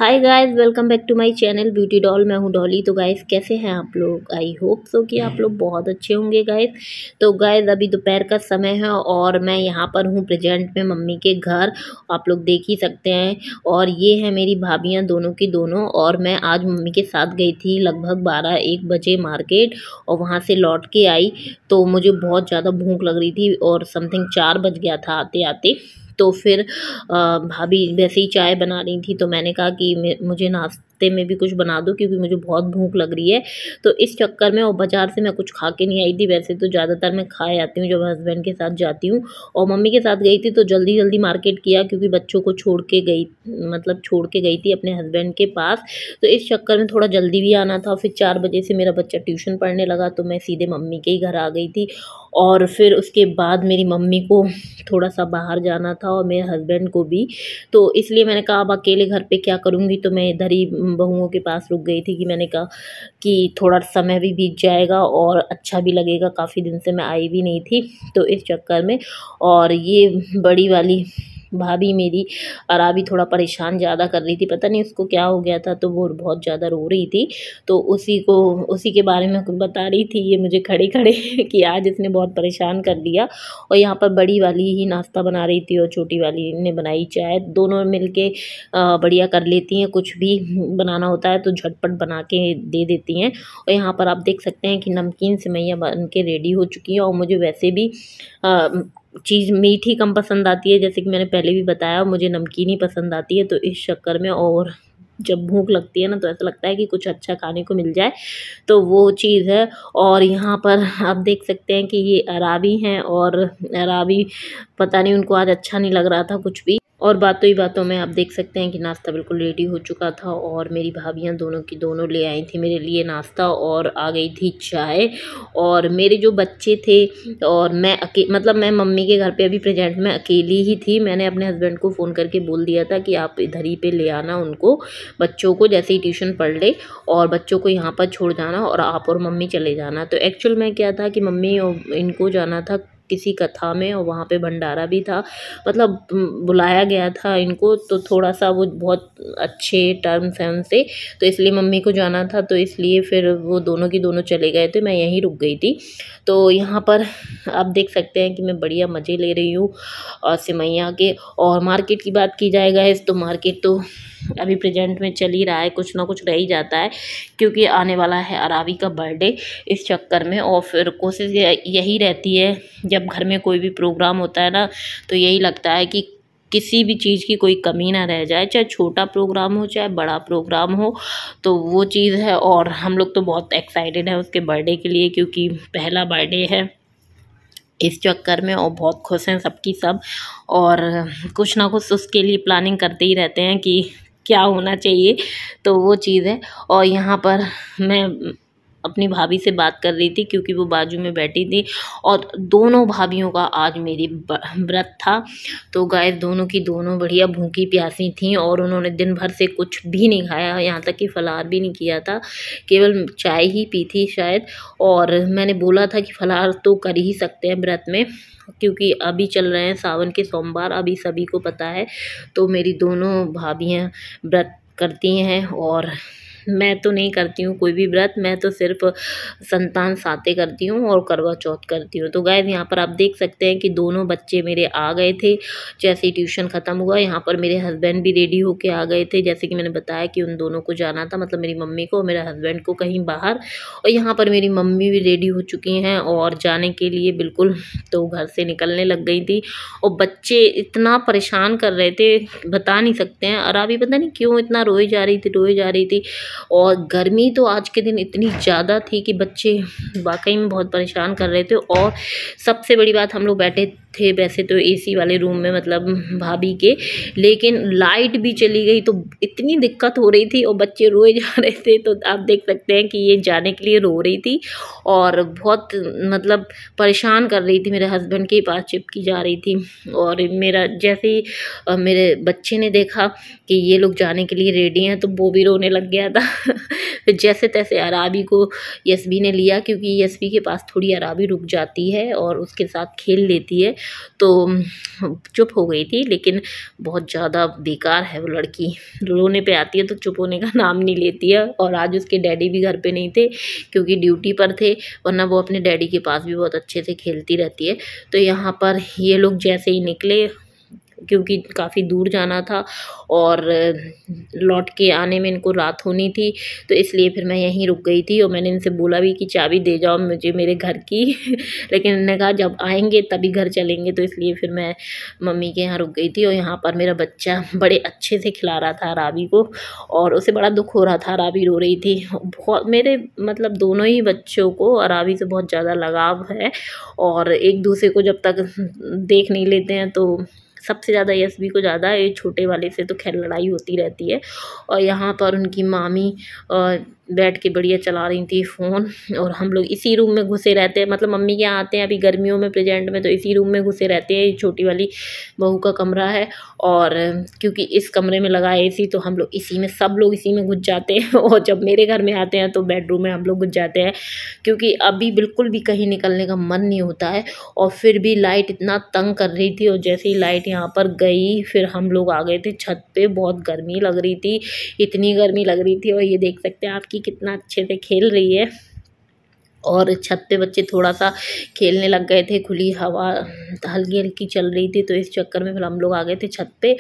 Hi guys, welcome back to my channel beauty doll. मैं हूँ डॉली। तो गाइस कैसे हैं आप लोग? आई होप सो कि आप लोग बहुत अच्छे होंगे गाइस। तो गाइस अभी दोपहर का समय है और मैं यहाँ पर हूँ प्रेजेंट में मम्मी के घर। आप लोग देख ही सकते हैं। और ये है मेरी भाभियाँ दोनों की दोनों। और मैं आज मम्मी के साथ गई थी लगभग 12-1 बजे मार्केट और वहाँ से लौट के आई। तो मुझे बहुत ज़्यादा भूख लग रही थी और समथिंग 4 बज गया था आते आते। तो फिर भाभी वैसे ही चाय बना रही थी तो मैंने कहा कि मुझे नाश्ते में भी कुछ बना दो क्योंकि मुझे बहुत भूख लग रही है। तो इस चक्कर में और बाज़ार से मैं कुछ खा के नहीं आई थी। वैसे तो ज़्यादातर मैं खा आती हूँ जब हस्बैंड के साथ जाती हूँ। और मम्मी के साथ गई थी तो जल्दी जल्दी मार्केट किया क्योंकि बच्चों को छोड़ के गई थी अपने हस्बैंड के पास। तो इस चक्कर में थोड़ा जल्दी भी आना था। फिर 4 बजे से मेरा बच्चा ट्यूशन पढ़ने लगा तो मैं सीधे मम्मी के ही घर आ गई थी। और फिर उसके बाद मेरी मम्मी को थोड़ा सा बाहर जाना था और मेरे हस्बैंड को भी। तो इसलिए मैंने कहा अब अकेले घर पे क्या करूँगी। तो मैं इधर ही बहुओं के पास रुक गई थी कि मैंने कहा कि थोड़ा समय भी बीत जाएगा और अच्छा भी लगेगा। काफ़ी दिन से मैं आई भी नहीं थी तो इस चक्कर में। और ये बड़ी वाली भाभी मेरी अराबी थोड़ा परेशान ज़्यादा कर रही थी। पता नहीं उसको क्या हो गया था तो वो बहुत ज़्यादा रो रही थी। तो उसी के बारे में कुछ बता रही थी ये मुझे खड़े खड़े कि आज इसने बहुत परेशान कर दिया। और यहाँ पर बड़ी वाली ही नाश्ता बना रही थी और छोटी वाली ने बनाई चाय। दोनों मिलके बढ़िया कर लेती हैं। कुछ भी बनाना होता है तो झटपट बना के दे देती हैं। और यहाँ पर आप देख सकते हैं कि नमकीन सेवइयाँ बन के रेडी हो चुकी हैं। और मुझे वैसे भी चीज़ मीठी कम पसंद आती है, जैसे कि मैंने पहले भी बताया मुझे नमकीन ही पसंद आती है। तो इस चक्कर में और जब भूख लगती है ना तो ऐसा लगता है कि कुछ अच्छा खाने को मिल जाए, तो वो चीज़ है। और यहाँ पर आप देख सकते हैं कि ये अराबी हैं और अराबी पता नहीं उनको आज अच्छा नहीं लग रहा था कुछ भी। और बातों ही बातों में आप देख सकते हैं कि नाश्ता बिल्कुल रेडी हो चुका था और मेरी भाभियां दोनों की दोनों ले आई थी मेरे लिए नाश्ता और आ गई थी चाय। और मेरे जो बच्चे थे और मैं मम्मी के घर पे अभी प्रेजेंट में अकेली ही थी। मैंने अपने हस्बैंड को फ़ोन करके बोल दिया था कि आप इधर ही पे ले आना उनको, बच्चों को जैसे ही ट्यूशन पढ़ ले और बच्चों को यहाँ पर छोड़ जाना और आप और मम्मी चले जाना। तो एक्चुअल में क्या था कि मम्मी और इनको जाना था किसी कथा में और वहाँ पे भंडारा भी था, मतलब बुलाया गया था इनको। तो थोड़ा सा वो बहुत अच्छे टर्म्स हैं उनसे, तो इसलिए मम्मी को जाना था तो इसलिए फिर वो दोनों की दोनों चले गए थे, मैं यहीं रुक गई थी। तो यहाँ पर आप देख सकते हैं कि मैं बढ़िया मज़े ले रही हूँ और सेवइयाँ के। और मार्केट की बात की जाए गाइस तो मार्केट तो अभी प्रेजेंट में चल ही रहा है, कुछ ना कुछ रह ही जाता है क्योंकि आने वाला है अरावी का बर्थडे इस चक्कर में। और फिर कोशिश यही रहती है जब घर में कोई भी प्रोग्राम होता है ना तो यही लगता है कि किसी भी चीज़ की कोई कमी ना रह जाए, चाहे छोटा प्रोग्राम हो चाहे बड़ा प्रोग्राम हो। तो वो चीज़ है और हम लोग तो बहुत एक्साइटेड हैं उसके बर्थडे के लिए क्योंकि पहला बर्थडे है इस चक्कर में। और बहुत खुश हैं सबकी सब और कुछ ना कुछ उसके लिए प्लानिंग करते ही रहते हैं कि क्या होना चाहिए, तो वो चीज़ है। और यहाँ पर मैं अपनी भाभी से बात कर रही थी क्योंकि वो बाजू में बैठी थी और दोनों भाभियों का आज मेरी व्रत था। तो गाय दोनों की दोनों बढ़िया भूखी प्यासी थीं और उन्होंने दिन भर से कुछ भी नहीं खाया, यहाँ तक कि फलाहार भी नहीं किया था, केवल चाय ही पी थी शायद। और मैंने बोला था कि फलाहार तो कर ही सकते हैं व्रत में क्योंकि अभी चल रहे हैं सावन के सोमवार, अभी सभी को पता है। तो मेरी दोनों भाभियाँ व्रत करती हैं और मैं तो नहीं करती हूँ कोई भी व्रत, मैं तो सिर्फ संतान साते करती हूँ और करवा चौथ करती हूँ। तो गाइस यहाँ पर आप देख सकते हैं कि दोनों बच्चे मेरे आ गए थे जैसे ही ट्यूशन ख़त्म हुआ। यहाँ पर मेरे हस्बैंड भी रेडी होके आ गए थे, जैसे कि मैंने बताया कि उन दोनों को जाना था, मतलब मेरी मम्मी को और मेरे हस्बैंड को कहीं बाहर। और यहाँ पर मेरी मम्मी भी रेडी हो चुकी हैं और जाने के लिए बिल्कुल तो घर से निकलने लग गई थी। और बच्चे इतना परेशान कर रहे थे बता नहीं सकते हैं। अराबी पता नहीं क्यों इतना रोई जा रही थी। और गर्मी तो आज के दिन इतनी ज़्यादा थी कि बच्चे वाकई में बहुत परेशान कर रहे थे। और सबसे बड़ी बात, हम लोग बैठे थे वैसे तो एसी वाले रूम में, मतलब भाभी के, लेकिन लाइट भी चली गई तो इतनी दिक्कत हो रही थी और बच्चे रोए जा रहे थे। तो आप देख सकते हैं कि ये जाने के लिए रो रही थी और बहुत मतलब परेशान कर रही थी, मेरे हस्बैंड के पास चिपकी जा रही थी। और मेरा जैसे ही मेरे बच्चे ने देखा कि ये लोग जाने के लिए रेडी हैं तो वो भी रोने लग गया था। फिर जैसे तैसे अराबी को यस्वी ने लिया क्योंकि यस्वी के पास थोड़ी अराबी रुक जाती है और उसके साथ खेल लेती है। तो चुप हो गई थी। लेकिन बहुत ज़्यादा बेकार है वो लड़की, रोने पे आती है तो चुप होने का नाम नहीं लेती है। और आज उसके डैडी भी घर पे नहीं थे क्योंकि ड्यूटी पर थे, वरना वो अपने डैडी के पास भी बहुत अच्छे से खेलती रहती है। तो यहाँ पर ये लोग जैसे ही निकले, क्योंकि काफ़ी दूर जाना था और लौट के आने में इनको रात होनी थी, तो इसलिए फिर मैं यहीं रुक गई थी। और मैंने इनसे बोला भी कि चाबी दे जाओ मुझे मेरे घर की लेकिन इन्होंने कहा जब आएंगे तभी घर चलेंगे, तो इसलिए फिर मैं मम्मी के यहाँ रुक गई थी। और यहाँ पर मेरा बच्चा बड़े अच्छे से खिला रहा था राबी को, और उसे बड़ा दुख हो रहा था, राबी रो रही थी बहुत। मेरे मतलब दोनों ही बच्चों को राबी से बहुत ज़्यादा लगाव है, और एक दूसरे को जब तक देख नहीं लेते हैं तो सबसे ज़्यादा यशवी को ज़्यादा, ये छोटे वाले से तो खैर लड़ाई होती रहती है। और यहाँ पर उनकी मामी बैठ के बढ़िया चला रही थी फ़ोन, और हम लोग इसी रूम में घुसे रहते हैं, मतलब मम्मी के यहाँ आते हैं अभी गर्मियों में प्रेजेंट में, तो इसी रूम में घुसे रहते हैं। ये छोटी वाली बहू का कमरा है, और क्योंकि इस कमरे में लगा है एसी, तो हम लोग इसी में, सब लोग इसी में घुस जाते हैं। और जब मेरे घर में आते हैं तो बेडरूम में हम लोग घुस जाते हैं, क्योंकि अभी बिल्कुल भी कहीं निकलने का मन नहीं होता है। और फिर भी लाइट इतना तंग कर रही थी, और जैसे ही लाइट यहाँ पर गई फिर हम लोग आ गए थे छत पे। बहुत गर्मी लग रही थी, इतनी गर्मी लग रही थी। और ये देख सकते हैं आपकी कितना अच्छे से खेल रही है, और छत पे बच्चे थोड़ा सा खेलने लग गए थे, खुली हवा हल्की हल्की चल रही थी, तो इस चक्कर में फिर हम लोग आ गए थे छत पे।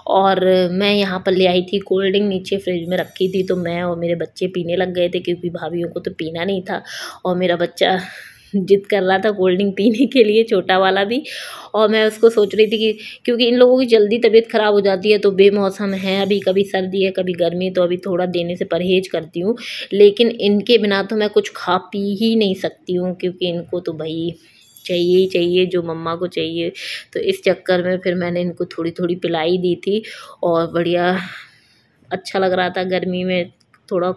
और मैं यहाँ पर ले आई थी कोल्ड ड्रिंक, नीचे फ्रिज में रखी थी, तो मैं और मेरे बच्चे पीने लग गए थे, क्योंकि भाभीयों को तो पीना नहीं था। और मेरा बच्चा जिद कर रहा था कोल्ड ड्रिंक पीने के लिए, छोटा वाला भी। और मैं उसको सोच रही थी कि क्योंकि इन लोगों की जल्दी तबीयत ख़राब हो जाती है, तो बेमौसम है अभी, कभी सर्दी है कभी गर्मी, तो अभी थोड़ा देने से परहेज़ करती हूँ। लेकिन इनके बिना तो मैं कुछ खा पी ही नहीं सकती हूँ, क्योंकि इनको तो भाई चाहिए ही चाहिए जो मम्मा को चाहिए। तो इस चक्कर में फिर मैंने इनको थोड़ी थोड़ी पिलाई दी थी, और बढ़िया अच्छा लग रहा था गर्मी में थोड़ा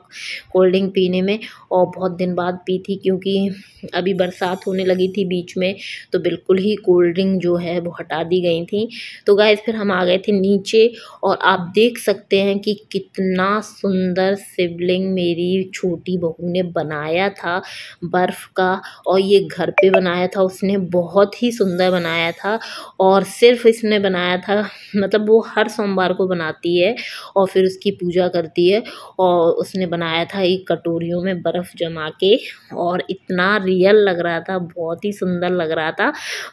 कोल्ड ड्रिंक पीने में। और बहुत दिन बाद पी थी, क्योंकि अभी बरसात होने लगी थी बीच में, तो बिल्कुल ही कोल्ड ड्रिंक जो है वो हटा दी गई थी। तो गाइस फिर हम आ गए थे नीचे, और आप देख सकते हैं कि कितना सुंदर शिवलिंग मेरी छोटी बहू ने बनाया था बर्फ़ का। और ये घर पे बनाया था उसने, बहुत ही सुंदर बनाया था। और सिर्फ इसने बनाया था, मतलब वो हर सोमवार को बनाती है और फिर उसकी पूजा करती है। और उसने बनाया था एक कटोरियों में बर्फ़ जमा के, और इतना रियल लग रहा था, बहुत ही सुंदर लग रहा था।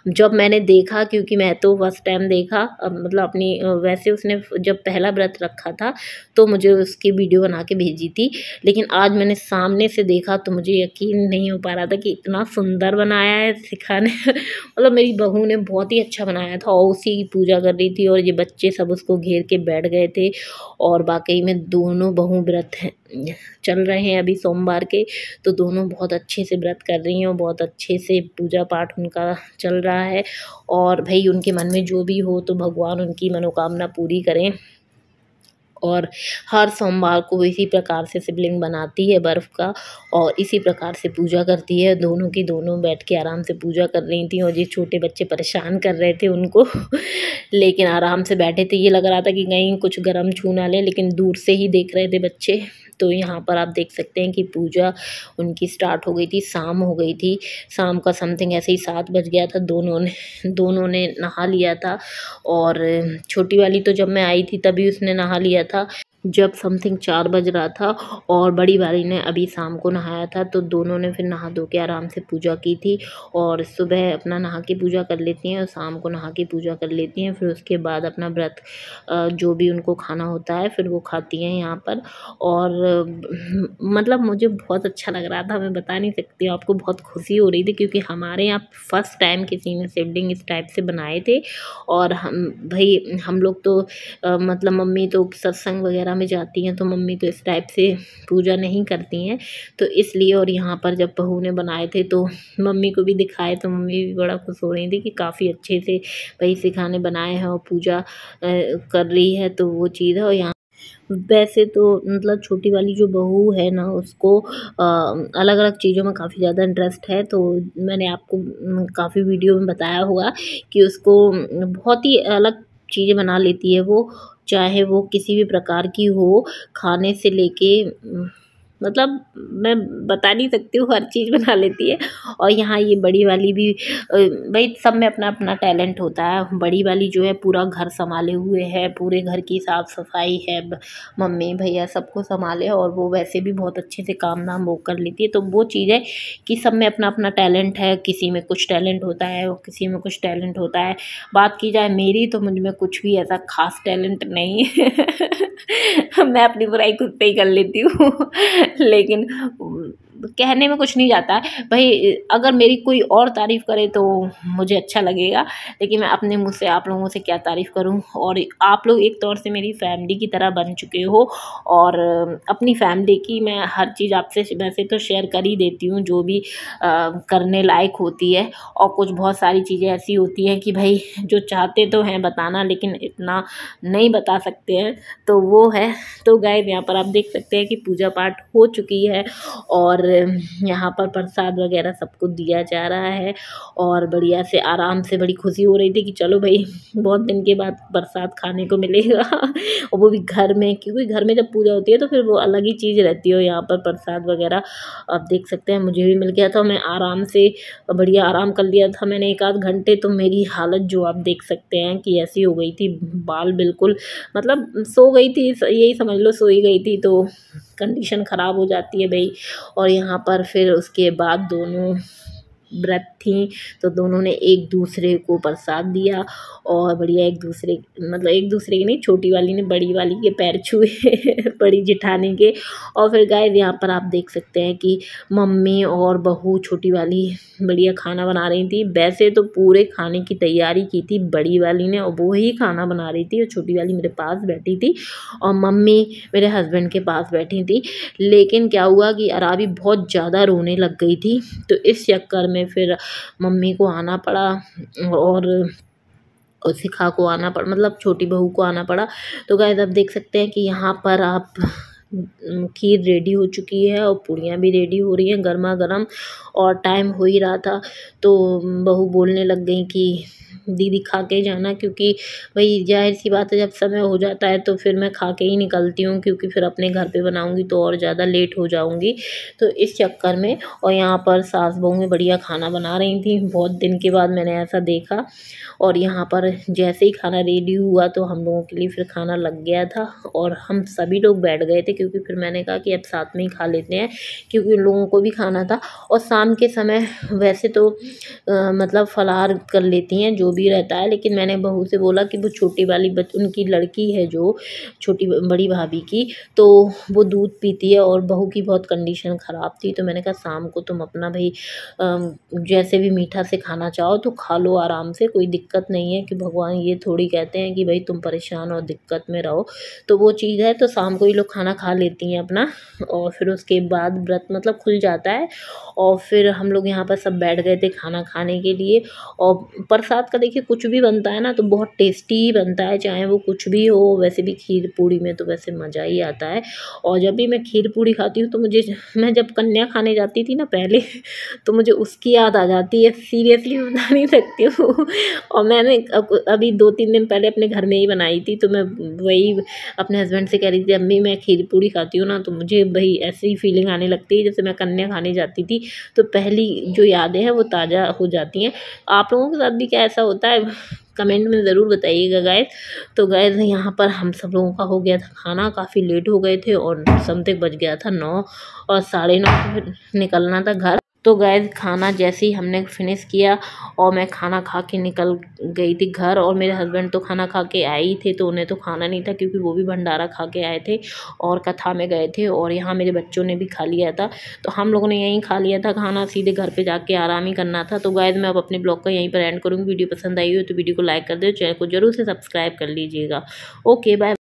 जब मैंने देखा, क्योंकि मैं तो फर्स्ट टाइम देखा, मतलब अपनी वैसे उसने जब पहला व्रत रखा था तो मुझे उसकी वीडियो बना के भेजी थी, लेकिन आज मैंने सामने से देखा तो मुझे यकीन नहीं हो पा रहा था कि इतना सुंदर बनाया है सिखाने मतलब मेरी बहू ने बहुत ही अच्छा बनाया था, और उसी की पूजा कर रही थी। और ये बच्चे सब उसको घेर के बैठ गए थे, और वाकई में दोनों बहू व्रत हैं चल रहे हैं अभी सोमवार के, तो दोनों बहुत अच्छे से व्रत कर रही हैं, और बहुत अच्छे से पूजा पाठ उनका चल रहा है। और भाई उनके मन में जो भी हो तो भगवान उनकी मनोकामना पूरी करें। और हर सोमवार को इसी प्रकार से शिवलिंग बनाती है बर्फ़ का, और इसी प्रकार से पूजा करती है। दोनों की दोनों बैठ के आराम से पूजा कर रही थी, और ये छोटे बच्चे परेशान कर रहे थे उनको लेकिन आराम से बैठे थे। ये लग रहा था कि कहीं कुछ गरम छू ना ले, लेकिन दूर से ही देख रहे थे बच्चे। तो यहाँ पर आप देख सकते हैं कि पूजा उनकी स्टार्ट हो गई थी, शाम हो गई थी। शाम का समथिंग ऐसे ही 7 बज गया था। दोनों ने नहा लिया था, और छोटी वाली तो जब मैं आई थी तभी उसने नहा लिया था, जब समथिंग 4 बज रहा था। और बड़ी वाली ने अभी शाम को नहाया था, तो दोनों ने फिर नहा धो के आराम से पूजा की थी। और सुबह अपना नहा के पूजा कर लेती हैं, और शाम को नहा के पूजा कर लेती हैं। फिर उसके बाद अपना व्रत जो भी उनको खाना होता है फिर वो खाती हैं यहाँ पर। और मतलब मुझे बहुत अच्छा लग रहा था, मैं बता नहीं सकती हूँ आपको, बहुत खुशी हो रही थी, क्योंकि हमारे यहाँ फर्स्ट टाइम किसी ने शिवलिंग इस टाइप से बनाए थे। और हम लोग तो मतलब मम्मी तो सत्संग वगैरह में जाती हैं, तो मम्मी तो इस टाइप से पूजा नहीं करती हैं, तो इसलिए। और यहाँ पर जब बहू ने बनाए थे तो मम्मी को भी दिखाए, तो मम्मी भी बड़ा खुश हो रही थी कि काफ़ी अच्छे से भाई सिखाने बनाए हैं, और पूजा कर रही है, तो वो चीज़ है। और यहाँ वैसे तो मतलब छोटी वाली जो बहू है ना, उसको अलग अलग चीज़ों में काफ़ी ज़्यादा इंटरेस्ट है। तो मैंने आपको काफ़ी वीडियो में बताया होगा कि उसको बहुत ही अलग चीज़ें बना लेती है वो, चाहे वो किसी भी प्रकार की हो, खाने से लेके मतलब मैं बता नहीं सकती हूँ, हर चीज़ बना लेती है। और यहाँ ये बड़ी वाली भी भाई सब में अपना अपना टैलेंट होता है। बड़ी वाली जो है पूरा घर संभाले हुए है, पूरे घर की साफ़ सफाई है, मम्मी भैया सबको संभाले, और वो वैसे भी बहुत अच्छे से काम धाम वो कर लेती है। तो वो चीज़ है कि सब में अपना अपना टैलेंट है, किसी में कुछ टैलेंट होता है और किसी में कुछ टैलेंट होता है। बात की जाए मेरी, तो मुझ में कुछ भी ऐसा खास टैलेंट नहीं है। मैं अपनी बुराई खुद पे ही कर लेती हूँ। लेकिन कहने में कुछ नहीं जाता है भाई, अगर मेरी कोई और तारीफ़ करे तो मुझे अच्छा लगेगा, लेकिन मैं अपने मुँह से आप लोगों से क्या तारीफ़ करूं। और आप लोग एक तौर से मेरी फैमिली की तरह बन चुके हो, और अपनी फैमिली की मैं हर चीज़ आपसे वैसे तो शेयर कर ही देती हूँ, जो भी करने लायक होती है। और कुछ बहुत सारी चीज़ें ऐसी होती हैं कि भाई जो चाहते तो हैं बताना, लेकिन इतना नहीं बता सकते हैं, तो वो है। तो गाइस यहाँ पर आप देख सकते हैं कि पूजा पाठ हो चुकी है, और यहाँ पर प्रसाद वगैरह सबको दिया जा रहा है, और बढ़िया से आराम से बड़ी खुशी हो रही थी कि चलो भाई बहुत दिन के बाद प्रसाद खाने को मिलेगा। और वो भी घर में, क्योंकि घर में जब पूजा होती है तो फिर वो अलग ही चीज़ रहती है। यहाँ पर प्रसाद वगैरह आप देख सकते हैं, मुझे भी मिल गया था। मैं आराम से बढ़िया आराम कर लिया था मैंने 1 आध घंटे। तो मेरी हालत जो आप देख सकते हैं कि ऐसी हो गई थी, बाल बिल्कुल मतलब सो गई थी, यही समझ लो सो ही गई थी, तो कंडीशन ख़राब हो जाती है भाई। और यहाँ पर फिर उसके बाद दोनों व्रत थी, तो दोनों ने एक दूसरे को प्रसाद दिया, और बढ़िया एक दूसरे मतलब एक दूसरे की नहीं, छोटी वाली ने बड़ी वाली के पैर छुए बड़ी जेठानी के। और फिर गाइस यहाँ पर आप देख सकते हैं कि मम्मी और बहू छोटी वाली बढ़िया खाना बना रही थी। वैसे तो पूरे खाने की तैयारी की थी बड़ी वाली ने, और वो ही खाना बना रही थी, और छोटी वाली मेरे पास बैठी थी, और मम्मी मेरे हस्बैंड के पास बैठी थी। लेकिन क्या हुआ कि अराबी बहुत ज़्यादा रोने लग गई थी, तो इस चक्कर में फिर मम्मी को आना पड़ा, और सिखा को आना पड़ा, मतलब छोटी बहू को आना पड़ा। तो गाइस आप देख सकते हैं कि यहाँ पर आप खीर रेडी हो चुकी है, और पूड़ियाँ भी रेडी हो रही हैं गर्मा गर्म, और टाइम हो ही रहा था। तो बहू बोलने लग गई कि दीदी खा के जाना, क्योंकि भाई जाहिर सी बात है जब समय हो जाता है तो फिर मैं खा के ही निकलती हूँ, क्योंकि फिर अपने घर पे बनाऊँगी तो और ज़्यादा लेट हो जाऊँगी। तो इस चक्कर में, और यहाँ पर सास बहू में बढ़िया खाना बना रही थी, बहुत दिन के बाद मैंने ऐसा देखा। और यहाँ पर जैसे ही खाना रेडी हुआ तो हम लोगों के लिए फिर खाना लग गया था, और हम सभी लोग बैठ गए थे, क्योंकि फिर मैंने कहा कि अब साथ में ही खा लेते हैं, क्योंकि उन लोगों को भी खाना था। और शाम के समय वैसे तो मतलब फलाहार कर लेती हैं जो भी रहता है, लेकिन मैंने बहू से बोला कि वो छोटी वाली उनकी लड़की है जो छोटी बड़ी भाभी की, तो वो दूध पीती है, और बहू की बहुत कंडीशन ख़राब थी। तो मैंने कहा शाम को तुम अपना भाई जैसे भी मीठा से खाना चाहो तो खा लो आराम से, कोई दिक्कत नहीं है, कि भगवान ये थोड़ी कहते हैं कि भाई तुम परेशान और दिक्कत में रहो। तो वो चीज़ है, तो शाम को ही लोग खाना खा लेती हैं अपना, और फिर उसके बाद व्रत मतलब खुल जाता है। और फिर हम लोग यहाँ पर सब बैठ गए थे खाना खाने के लिए। और प्रसाद का देखिए कुछ भी बनता है ना तो बहुत टेस्टी ही बनता है, चाहे वो कुछ भी हो। वैसे भी खीर पूड़ी में तो वैसे मज़ा ही आता है। और जब भी मैं खीर पूड़ी खाती हूँ तो मैं जब कन्या खाने जाती थी ना पहले, तो मुझे उसकी याद आ जाती है, सीरियसली बता नहीं सकती हूँ। और मैंने अभी 2-3 दिन पहले अपने घर में ही बनाई थी, तो मैं वही अपने हस्बैंड से कह रही थी, अम्मी मैं खीर पूड़ी खाती हूँ ना तो मुझे भाई ऐसी ही फीलिंग आने लगती है जैसे मैं कन्या खाने जाती थी। तो पहली जो यादें हैं वो ताज़ा हो जाती हैं। आप लोगों के साथ भी क्या ऐसा होता है? कमेंट में ज़रूर बताइएगा गाइस। तो गाइस यहाँ पर हम सब लोगों का हो गया था खाना, काफ़ी लेट हो गए थे, और समथिंग बज गया था 9 और 9:30 तो फिर निकलना था घर। तो गाइस खाना जैसे ही हमने फिनिश किया और मैं खाना खा के निकल गई थी घर, और मेरे हस्बैंड तो खाना खा के आए ही थे, तो उन्हें तो खाना नहीं था क्योंकि वो भी भंडारा खा के आए थे और कथा में गए थे। और यहाँ मेरे बच्चों ने भी खा लिया था, तो हम लोगों ने यहीं खा लिया था खाना, सीधे घर पे जाके आराम ही करना था। तो गाइस मैं अब अपने ब्लॉग का यहीं पर एंड करूँगी। वीडियो पसंद आई हो तो वीडियो को लाइक कर दो, चैनल को जरूर से सब्सक्राइब कर लीजिएगा। Okay bye.